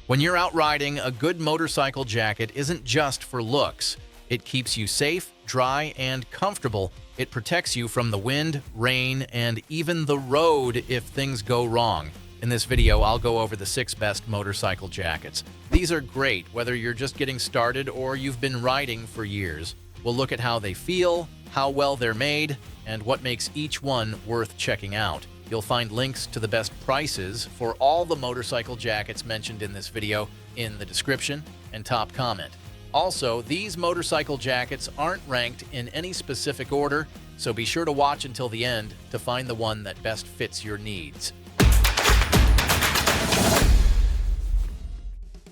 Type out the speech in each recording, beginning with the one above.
When you're out riding, a good motorcycle jacket isn't just for looks. It keeps you safe, dry, and comfortable. It protects you from the wind, rain, and even the road if things go wrong. In this video, I'll go over the 6 best motorcycle jackets. These are great whether you're just getting started or you've been riding for years. We'll look at how they feel, how well they're made, and what makes each one worth checking out. You'll find links to the best prices for all the motorcycle jackets mentioned in this video in the description and top comment. Also, these motorcycle jackets aren't ranked in any specific order, so be sure to watch until the end to find the one that best fits your needs.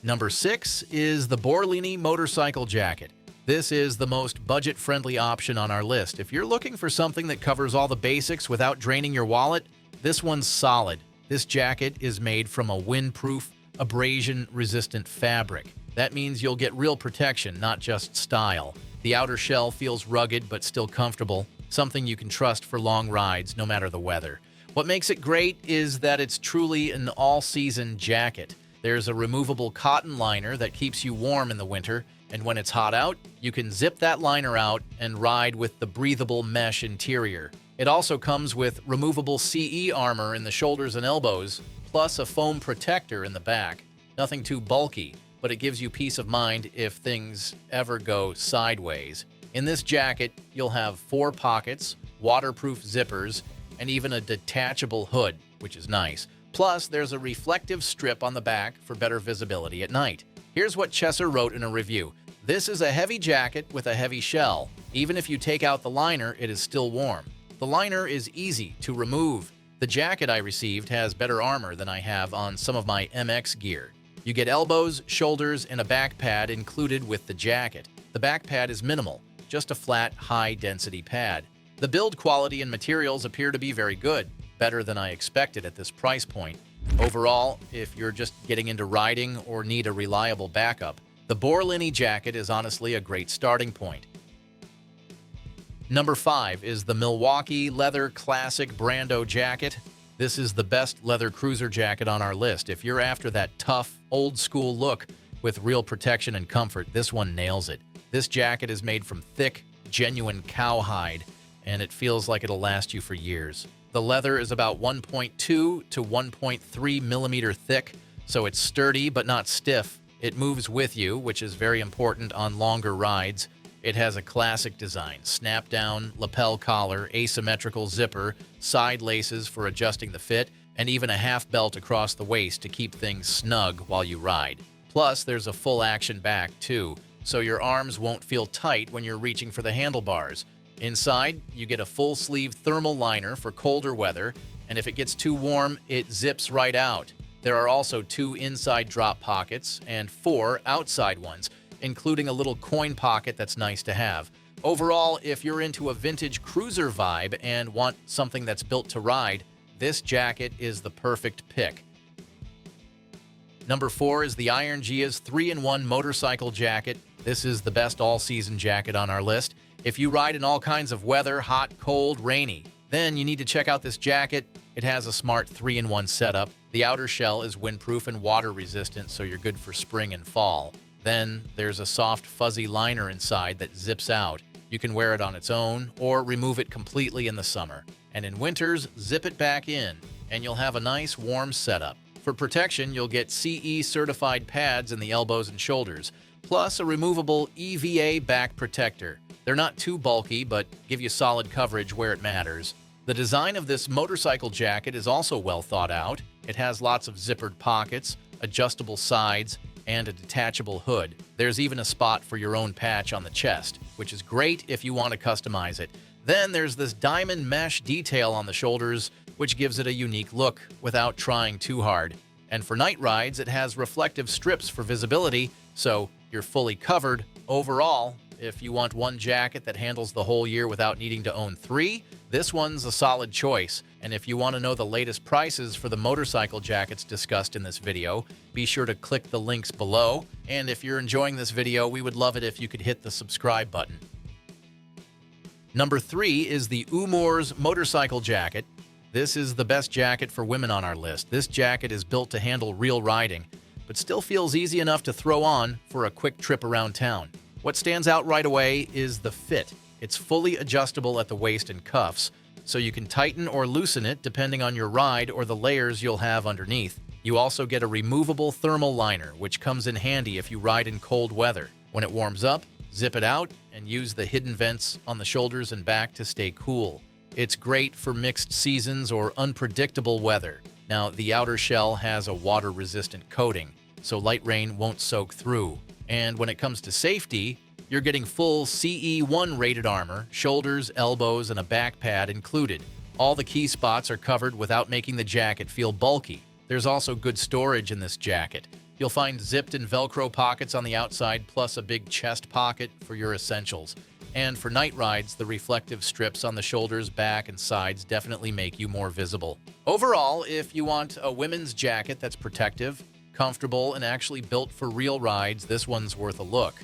Number 6 is the Borini motorcycle jacket. This is the most budget-friendly option on our list. If you're looking for something that covers all the basics without draining your wallet, this one's solid. This jacket is made from a windproof, abrasion-resistant fabric. That means you'll get real protection, not just style. The outer shell feels rugged but still comfortable, something you can trust for long rides no matter the weather. What makes it great is that it's truly an all-season jacket. There's a removable cotton liner that keeps you warm in the winter, and when it's hot out, you can zip that liner out and ride with the breathable mesh interior. It also comes with removable CE armor in the shoulders and elbows, plus a foam protector in the back. Nothing too bulky, but it gives you peace of mind if things ever go sideways. In this jacket, you'll have 4 pockets, waterproof zippers, and even a detachable hood, which is nice. Plus, there's a reflective strip on the back for better visibility at night. Here's what Chesser wrote in a review. This is a heavy jacket with a heavy shell. Even if you take out the liner, it is still warm. The liner is easy to remove. The jacket I received has better armor than I have on some of my MX gear. You get elbows, shoulders, and a back pad included with the jacket. The back pad is minimal, just a flat, high-density pad. The build quality and materials appear to be very good, better than I expected at this price point. Overall, if you're just getting into riding or need a reliable backup, the Borini jacket is honestly a great starting point. Number 5 is the Milwaukee Leather Classic Brando jacket. This is the best leather cruiser jacket on our list. If you're after that tough, old-school look with real protection and comfort, this one nails it. This jacket is made from thick, genuine cowhide, and it feels like it'll last you for years. The leather is about 1.2 to 1.3 millimeter thick, so it's sturdy but not stiff. It moves with you, which is very important on longer rides. It has a classic design, snap-down, lapel collar, asymmetrical zipper, side laces for adjusting the fit, and even a half belt across the waist to keep things snug while you ride. Plus, there's a full-action back, too, so your arms won't feel tight when you're reaching for the handlebars. Inside, you get a full-sleeve thermal liner for colder weather, and if it gets too warm, it zips right out. There are also 2 inside drop pockets and 4 outside ones, including a little coin pocket that's nice to have. Overall, if you're into a vintage cruiser vibe and want something that's built to ride, this jacket is the perfect pick. Number 4 is the Iron Gia's 3-in-1 motorcycle jacket. This is the best all-season jacket on our list. If you ride in all kinds of weather, hot, cold, rainy, then you need to check out this jacket. It has a smart 3-in-1 setup. The outer shell is windproof and water-resistant, so you're good for spring and fall. Then there's a soft, fuzzy liner inside that zips out. You can wear it on its own or remove it completely in the summer. And in winters, zip it back in, and you'll have a nice, warm setup. For protection, you'll get CE-certified pads in the elbows and shoulders, plus a removable EVA back protector. They're not too bulky, but give you solid coverage where it matters. The design of this motorcycle jacket is also well thought out. It has lots of zippered pockets, adjustable sides, and a detachable hood. There's even a spot for your own patch on the chest, which is great if you want to customize it. Then there's this diamond mesh detail on the shoulders, which gives it a unique look without trying too hard. And for night rides, it has reflective strips for visibility, so you're fully covered. Overall, if you want one jacket that handles the whole year without needing to own 3, this one's a solid choice. And if you want to know the latest prices for the motorcycle jackets discussed in this video, be sure to click the links below. And if you're enjoying this video, we would love it if you could hit the subscribe button. Number 3 is the Umor's motorcycle jacket. This is the best jacket for women on our list. This jacket is built to handle real riding. but still feels easy enough to throw on for a quick trip around town. What stands out right away is the fit. It's fully adjustable at the waist and cuffs, so you can tighten or loosen it depending on your ride or the layers you'll have underneath. You also get a removable thermal liner, which comes in handy if you ride in cold weather. When it warms up, zip it out and use the hidden vents on the shoulders and back to stay cool. It's great for mixed seasons or unpredictable weather. Now, the outer shell has a water-resistant coating, so light rain won't soak through. And when it comes to safety, you're getting full CE1 rated armor, shoulders, elbows, and a back pad included. All the key spots are covered without making the jacket feel bulky. There's also good storage in this jacket. You'll find zipped and Velcro pockets on the outside, plus a big chest pocket for your essentials. And for night rides, the reflective strips on the shoulders, back, and sides definitely make you more visible. Overall, if you want a women's jacket that's protective, comfortable, and actually built for real rides, this one's worth a look.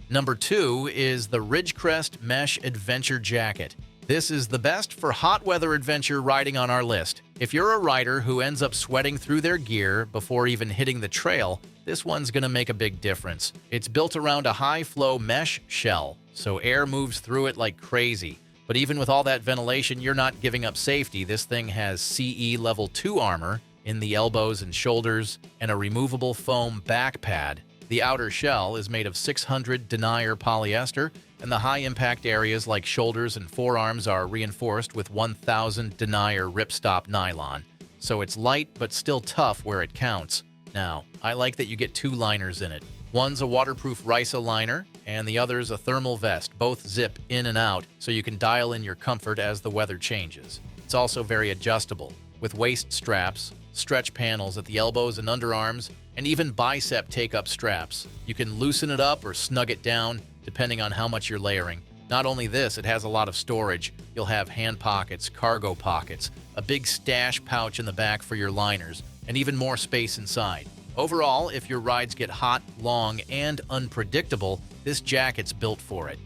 Number 2 is the Ridgerest Mesh Adventure Jacket. This is the best for hot weather adventure riding on our list. If you're a rider who ends up sweating through their gear before even hitting the trail, this one's going to make a big difference. It's built around a high-flow mesh shell, so air moves through it like crazy. But even with all that ventilation, you're not giving up safety. This thing has CE Level 2 armor in the elbows and shoulders and a removable foam back pad. The outer shell is made of 600 denier polyester, and the high-impact areas like shoulders and forearms are reinforced with 1000 denier ripstop nylon. So it's light but still tough where it counts. Now, I like that you get 2 liners in it. One's a waterproof RISA liner, and the other's a thermal vest. Both zip in and out, so you can dial in your comfort as the weather changes. It's also very adjustable, with waist straps, stretch panels at the elbows and underarms, and even bicep take-up straps. You can loosen it up or snug it down, depending on how much you're layering. Not only this, it has a lot of storage. You'll have hand pockets, cargo pockets, a big stash pouch in the back for your liners, and even more space inside. Overall, if your rides get hot, long, and unpredictable, this jacket's built for it.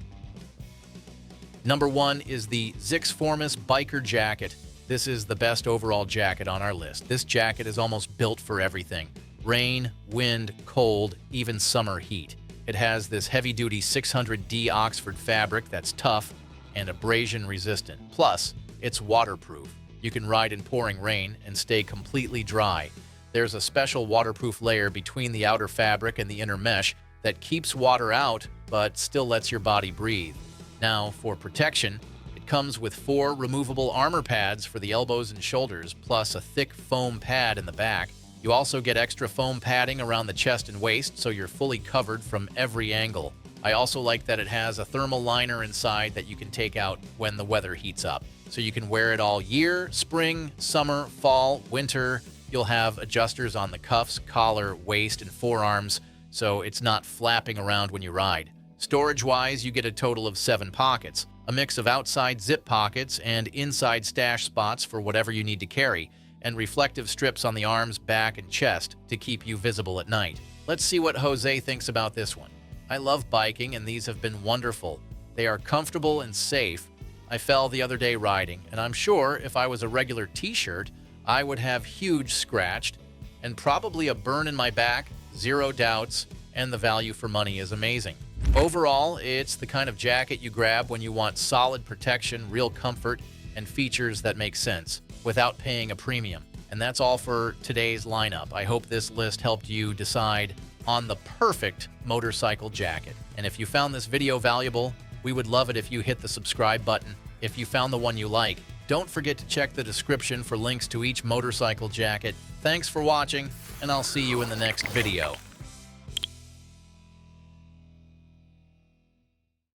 Number 1 is the Zix FormBiker Jacket. This is the best overall jacket on our list. This jacket is almost built for everything. Rain, wind, cold, even summer heat. It has this heavy-duty 600D Oxford fabric that's tough and abrasion-resistant. Plus, it's waterproof. You can ride in pouring rain and stay completely dry. There's a special waterproof layer between the outer fabric and the inner mesh that keeps water out but still lets your body breathe. Now, for protection, it comes with 4 removable armor pads for the elbows and shoulders, plus a thick foam pad in the back. You also get extra foam padding around the chest and waist, so you're fully covered from every angle. I also like that it has a thermal liner inside that you can take out when the weather heats up. So you can wear it all year, spring, summer, fall, winter. You'll have adjusters on the cuffs, collar, waist, and forearms, so it's not flapping around when you ride. Storage-wise, you get a total of 7 pockets, a mix of outside zip pockets and inside stash spots for whatever you need to carry, and reflective strips on the arms, back, and chest to keep you visible at night. Let's see what Jose thinks about this one. I love biking, and these have been wonderful. They are comfortable and safe. I fell the other day riding, and I'm sure if I was a regular t-shirt, I would have huge scratched and probably a burn in my back, 0 doubts, and the value for money is amazing. Overall, it's the kind of jacket you grab when you want solid protection, real comfort, and features that make sense without paying a premium. And that's all for today's lineup. I hope this list helped you decide on the perfect motorcycle jacket. And if you found this video valuable, we would love it if you hit the subscribe button. If you found the one you like, don't forget to check the description for links to each motorcycle jacket. Thanks for watching, and I'll see you in the next video.